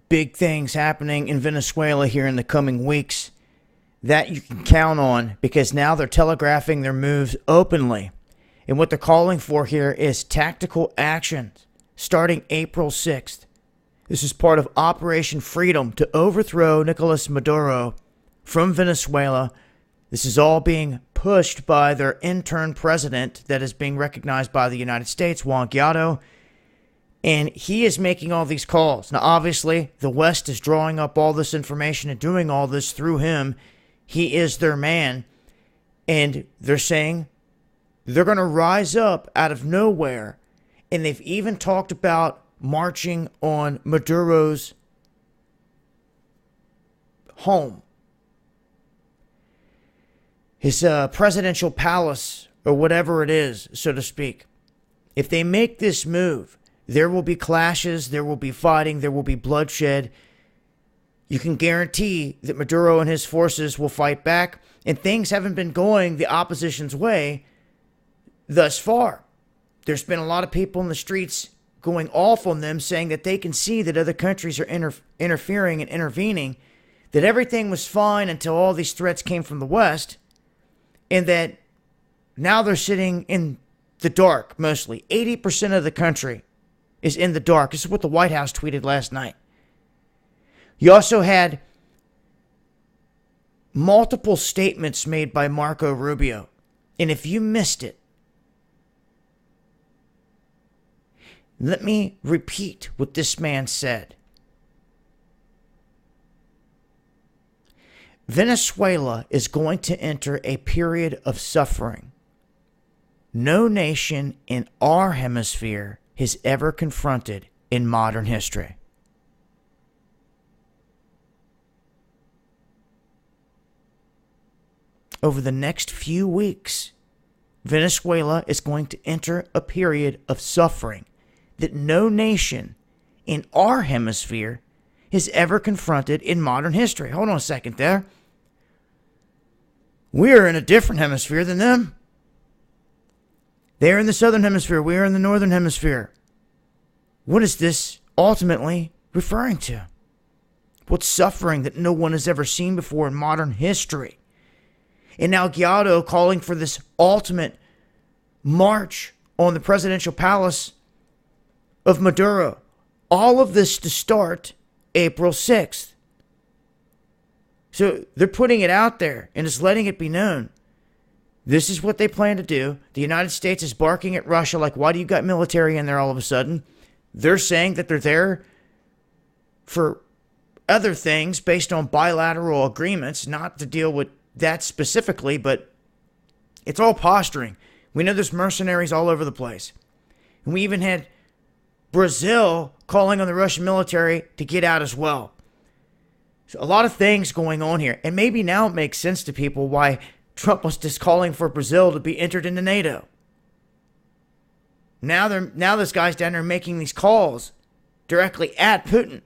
big things happening in Venezuela here in the coming weeks that you can count on, because now they're telegraphing their moves openly. And what they're calling for here is tactical actions starting April 6th. This is part of Operation Freedom to overthrow Nicolas Maduro from Venezuela. This is all being pushed by their intern president that is being recognized by the United States, Guiado. And he is making all these calls. Now, obviously, the West is drawing up all this information and doing all this through him. He is their man. And they're saying they're going to rise up out of nowhere. And they've even talked about marching on Maduro's home, his presidential palace, or whatever it is, so to speak. If they make this move, there will be clashes, there will be fighting, there will be bloodshed. You can guarantee that Maduro and his forces will fight back, and things haven't been going the opposition's way thus far. There's been a lot of people in the streets going off on them, saying that they can see that other countries are interfering and intervening, that everything was fine until all these threats came from the West, and that now they're sitting in the dark mostly. 80% of the country is in the dark. This is what the White House tweeted last night. You also had multiple statements made by Marco Rubio. And if you missed it, let me repeat what this man said. Venezuela is going to enter a period of suffering no nation in our hemisphere has ever confronted in modern history. Over the next few weeks, Venezuela is going to enter a period of suffering that no nation in our hemisphere has ever confronted in modern history. Hold on a second there. We're in a different hemisphere than them. They're in the southern hemisphere. We're in the northern hemisphere. What is this ultimately referring to? What's suffering that no one has ever seen before in modern history? And now Guiado calling for this ultimate march on the presidential palace of Maduro. All of this to start April 6th. So they're putting it out there and just letting it be known. This is what they plan to do. The United States is barking at Russia like, why do you got military in there all of a sudden? They're saying that they're there for other things based on bilateral agreements, not to deal with that specifically, but it's all posturing. We know there's mercenaries all over the place. And we even had Brazil calling on the Russian military to get out as well. So a lot of things going on here. And maybe now it makes sense to people why Trump was just calling for Brazil to be entered into NATO. Now this guy's down there making these calls directly at Putin.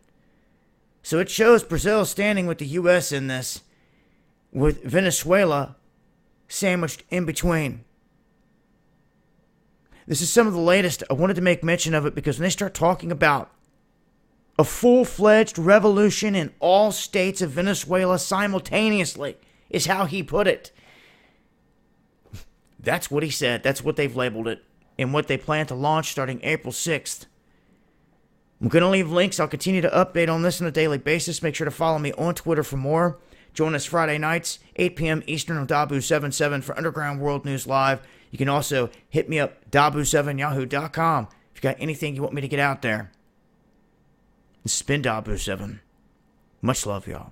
So it shows Brazil standing with the U.S. in this, with Venezuela sandwiched in between. This is some of the latest. I wanted to make mention of it because when they start talking about a full-fledged revolution in all states of Venezuela simultaneously, is how he put it. That's what he said. That's what they've labeled it. And what they plan to launch starting April 6th. I'm going to leave links. I'll continue to update on this on a daily basis. Make sure to follow me on Twitter for more. Join us Friday nights, 8 p.m. Eastern on Dabu77 for Underground World News Live. You can also hit me up, Dabu7yahoo.com, if you got anything you want me to get out there. This has been Dabu7. Much love, y'all.